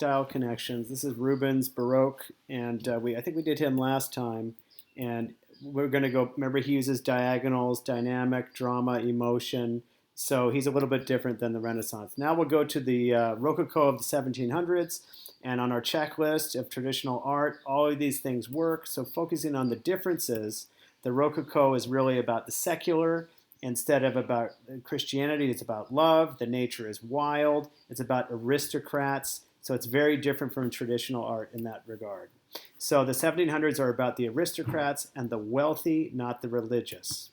style connections. This is Rubens Baroque, and I think we did him last time, and we're going to go. Remember, he uses diagonals, dynamic, drama, emotion. So he's a little bit different than the Renaissance. Now we'll go to the Rococo of the 1700s, and on our checklist of traditional art, all of these things work. So focusing on the differences, the Rococo is really about the secular. Instead of about Christianity, it's about love. The nature is wild. It's about aristocrats. So it's very different from traditional art in that regard. So the 1700s are about the aristocrats and the wealthy, not the religious.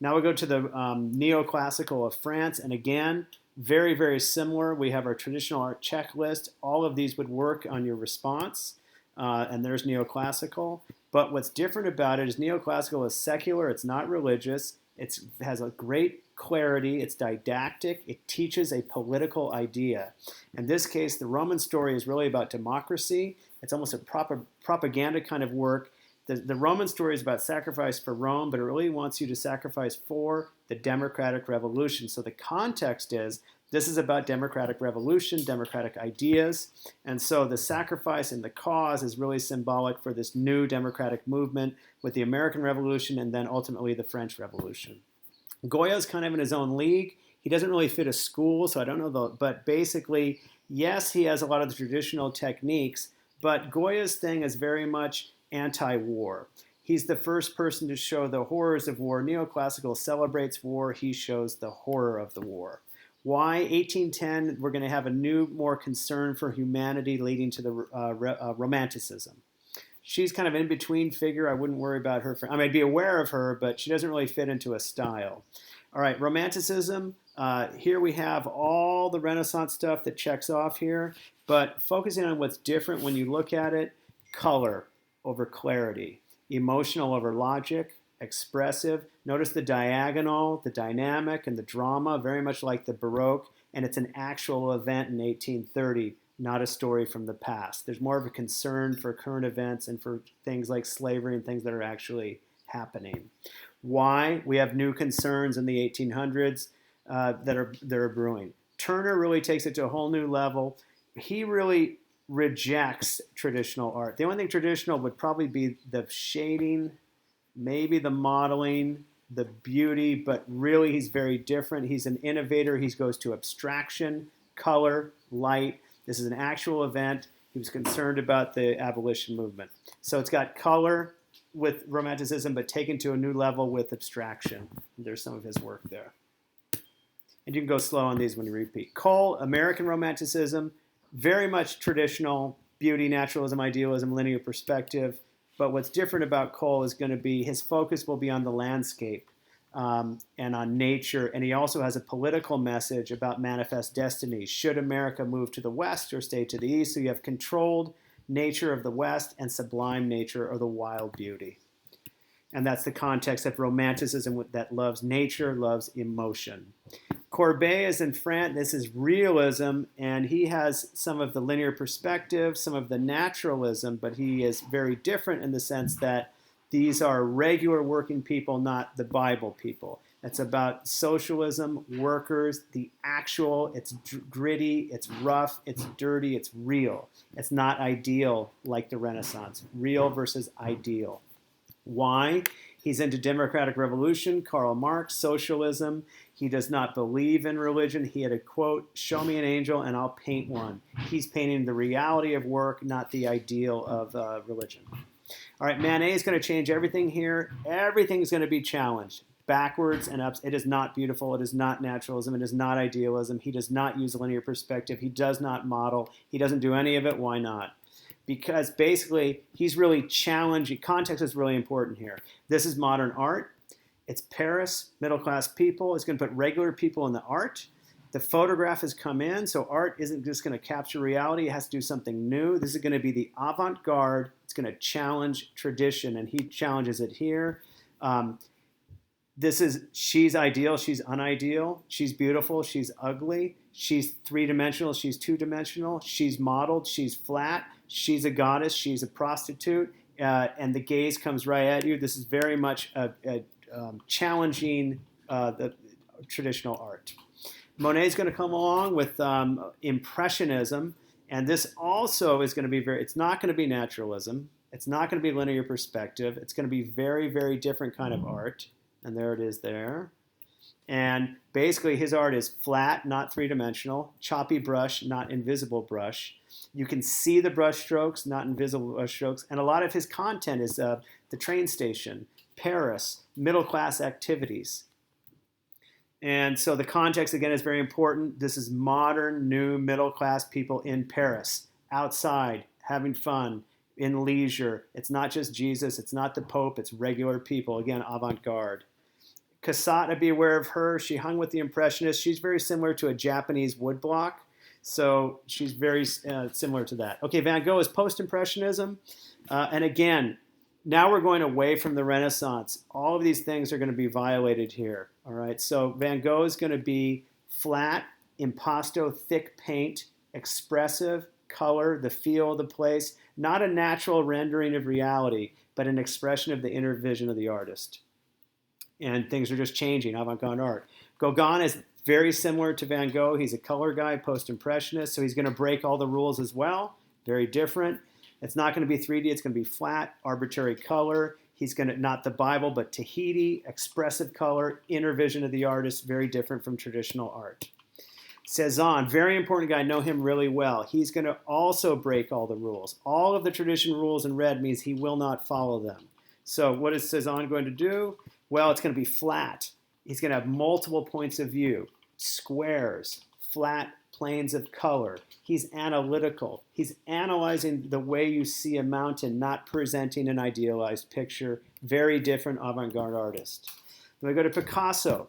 Now we go to the neoclassical of France. And again, very, very similar. We have our traditional art checklist. All of these would work on your response. And there's neoclassical. But what's different about it is neoclassical is secular. It's not religious. It has a great clarity. It's didactic. It teaches a political idea. In this case, the Roman story is really about democracy. It's almost a propaganda kind of work. The Roman story is about sacrifice for Rome, but it really wants you to sacrifice for the democratic revolution. So the context is this is about democratic revolution, democratic ideas. And so the sacrifice and the cause is really symbolic for this new democratic movement with the American Revolution and then ultimately the French Revolution. Goya's kind of in his own league. He doesn't really fit a school, so I don't know, but basically, yes, he has a lot of the traditional techniques, but Goya's thing is very much anti-war. He's the first person to show the horrors of war. Neoclassical celebrates war. He shows the horror of the war. Why 1810, we're going to have a new, more concern for humanity leading to the Romanticism. She's kind of an in-between figure. I wouldn't worry about her. I'd be aware of her, but she doesn't really fit into a style. All right, Romanticism. Here we have all the Renaissance stuff that checks off here, but focusing on what's different when you look at it, color over clarity, emotional over logic, expressive. Notice the diagonal, the dynamic, and the drama, very much like the Baroque, and it's an actual event in 1830, not a story from the past. There's more of a concern for current events and for things like slavery and things that are actually happening. Why? We have new concerns in the 1800s that are brewing. Turner really takes it to a whole new level. He really rejects traditional art. The only thing traditional would probably be the shading, maybe the modeling, the beauty, but really he's very different. He's an innovator. He goes to abstraction, color, light. This is an actual event. He was concerned about the abolition movement. So it's got color with Romanticism, but taken to a new level with abstraction. There's some of his work there. And you can go slow on these when you repeat. Cole, American Romanticism, very much traditional, beauty, naturalism, idealism, linear perspective. But what's different about Cole is going to be his focus will be on the landscape and on nature. And he also has a political message about manifest destiny. Should America move to the west or stay to the east? So you have controlled nature of the west and sublime nature or the wild beauty. And that's the context of Romanticism that loves nature, loves emotion. Courbet is in France. This is realism, and he has some of the linear perspective, some of the naturalism, but he is very different in the sense that these are regular working people, not the Bible people. It's about socialism, workers, the actual, it's gritty, it's rough, it's dirty, it's real. It's not ideal like the Renaissance. Real versus ideal. Why? He's into democratic revolution, Karl Marx, socialism. He does not believe in religion. He had a quote, "Show me an angel and I'll paint one." He's painting the reality of work, not the ideal of religion. All right, Manet is going to change everything here. Everything's going to be challenged, backwards and ups. It is not beautiful. It is not naturalism. It is not idealism. He does not use linear perspective. He does not model. He doesn't do any of it. Why not? Because basically, he's really challenging. Context is really important here. This is modern art. It's Paris, middle-class people. It's going to put regular people in the art. The photograph has come in, so art isn't just going to capture reality. It has to do something new. This is going to be the avant-garde. It's going to challenge tradition, and he challenges it here. She's ideal, she's unideal, she's beautiful, she's ugly, she's three-dimensional, she's two-dimensional, she's modeled, she's flat, she's a goddess, she's a prostitute, and the gaze comes right at you. This is very much challenging the traditional art. Monet's going to come along with Impressionism, And this also is going to be it's not going to be naturalism. It's not going to be linear perspective. It's going to be very, very different kind of art. And there it is there. And basically his art is flat, not three-dimensional, choppy brush, not invisible brush. You can see the brush strokes, not invisible brush strokes. And a lot of his content is the train station, Paris, middle-class activities. And so the context, again, is very important. This is modern, new, middle-class people in Paris, outside, having fun, in leisure. It's not just Jesus. It's not the Pope. It's regular people. Again, avant-garde. Cassatt, be aware of her. She hung with the Impressionists. She's very similar to a Japanese woodblock. So she's very similar to that. Okay, Van Gogh is post-Impressionism. And again, now we're going away from the Renaissance. All of these things are going to be violated here. All right, so Van Gogh is going to be flat, impasto, thick paint, expressive, color, the feel of the place, not a natural rendering of reality, but an expression of the inner vision of the artist. And things are just changing, avant-garde art. Gauguin is very similar to Van Gogh. He's a color guy, post-impressionist, so he's going to break all the rules as well. Very different. It's not going to be 3D. It's going to be flat, arbitrary color. He's going to, not the Bible, but Tahiti, expressive color, inner vision of the artist, very different from traditional art. Cezanne, very important guy, know him really well. He's going to also break all the rules. All of the traditional rules in red means he will not follow them. So what is Cezanne going to do? Well, it's going to be flat. He's going to have multiple points of view, squares, flat planes of color. He's analytical. He's analyzing the way you see a mountain, not presenting an idealized picture. Very different avant-garde artist. Then we go to Picasso.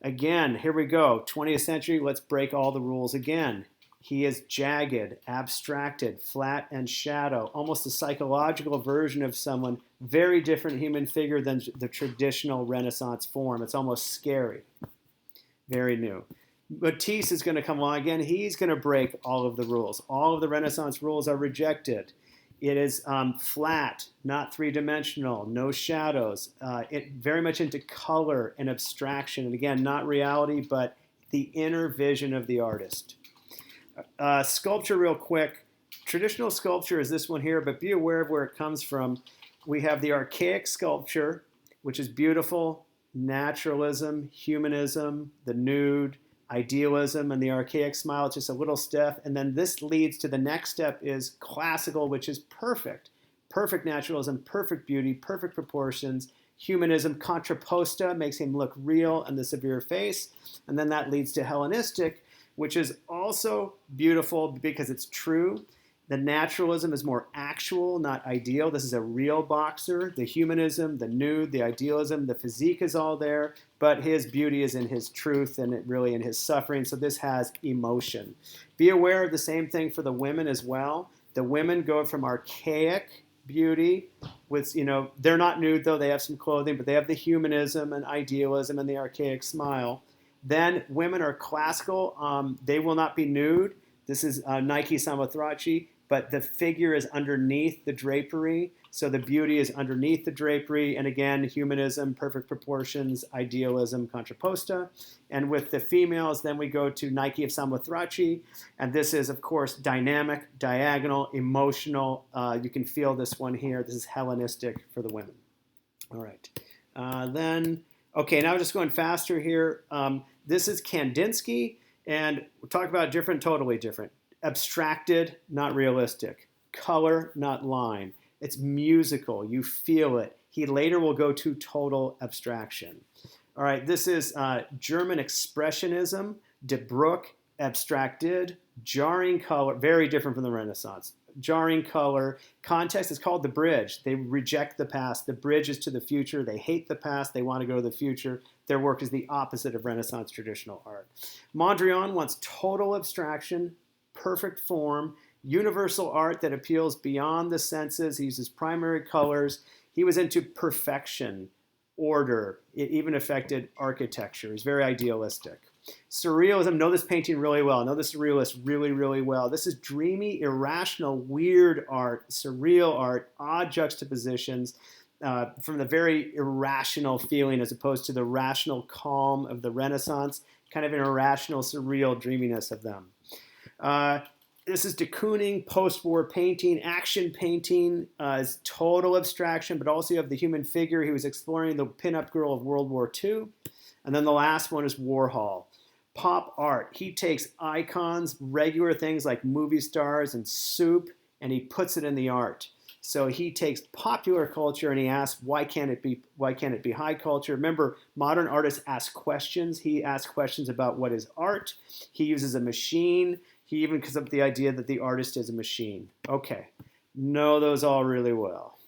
Again, here we go. 20th century, let's break all the rules again. He is jagged, abstracted, flat, and shadow, almost a psychological version of someone, very different human figure than the traditional Renaissance form. It's almost scary. Very new. Matisse is going to come along again. He's going to break all of the rules. All of the Renaissance rules are rejected. It is flat, not three-dimensional, no shadows. It very much into color and abstraction. And again, not reality, but the inner vision of the artist. Sculpture real quick. Traditional sculpture is this one here, but be aware of where it comes from. We have the archaic sculpture, which is beautiful, naturalism, humanism, the nude, idealism, and the archaic smile. It's just a little step. And then this leads to the next step is classical, which is perfect. Perfect naturalism, perfect beauty, perfect proportions. Humanism, contrapposta, makes him look real and the severe face. And then that leads to Hellenistic, which is also beautiful because it's true. The naturalism is more actual, not ideal. This is a real boxer. The humanism, the nude, the idealism, the physique is all there, but his beauty is in his truth and really in his suffering. So this has emotion. Be aware of the same thing for the women as well. The women go from archaic beauty with, they're not nude though, they have some clothing, but they have the humanism and idealism and the archaic smile. Then women are classical. They will not be nude. This is Nike Samothraki, but the figure is underneath the drapery. So the beauty is underneath the drapery. And again, humanism, perfect proportions, idealism, contrapposta. And with the females, then we go to Nike of Samothraki. And this is, of course, dynamic, diagonal, emotional. You can feel this one here. This is Hellenistic for the women. All right. Okay, now just going faster here. This is Kandinsky. And we'll talk about different, totally different. Abstracted, not realistic. Color, not line. It's musical. You feel it. He later will go to total abstraction. All right, this is German Expressionism, De Broek, abstracted, jarring color, very different from the Renaissance. Jarring color. Context is called the bridge. They reject the past. The bridge is to the future. They hate the past. They want to go to the future. Their work is the opposite of Renaissance traditional art. Mondrian wants total abstraction, perfect form, universal art that appeals beyond the senses. He uses primary colors. He was into perfection, order. It even affected architecture. He's very idealistic. Surrealism, know this painting really well. Know the surrealists really, really well. This is dreamy, irrational, weird art, surreal art, odd juxtapositions from the very irrational feeling as opposed to the rational calm of the Renaissance, kind of an irrational, surreal dreaminess of them. This is de Kooning, post-war painting, action painting. Is total abstraction, but also you have the human figure. He was exploring the pinup girl of World War II. And then the last one is Warhol. Pop art. He takes icons, regular things like movie stars and soup, and he puts it in the art. So he takes popular culture and he asks, why can't it be high culture? Remember, modern artists ask questions. He asks questions about what is art. He uses a machine. He even comes up with the idea that the artist is a machine. Okay, know those all really well.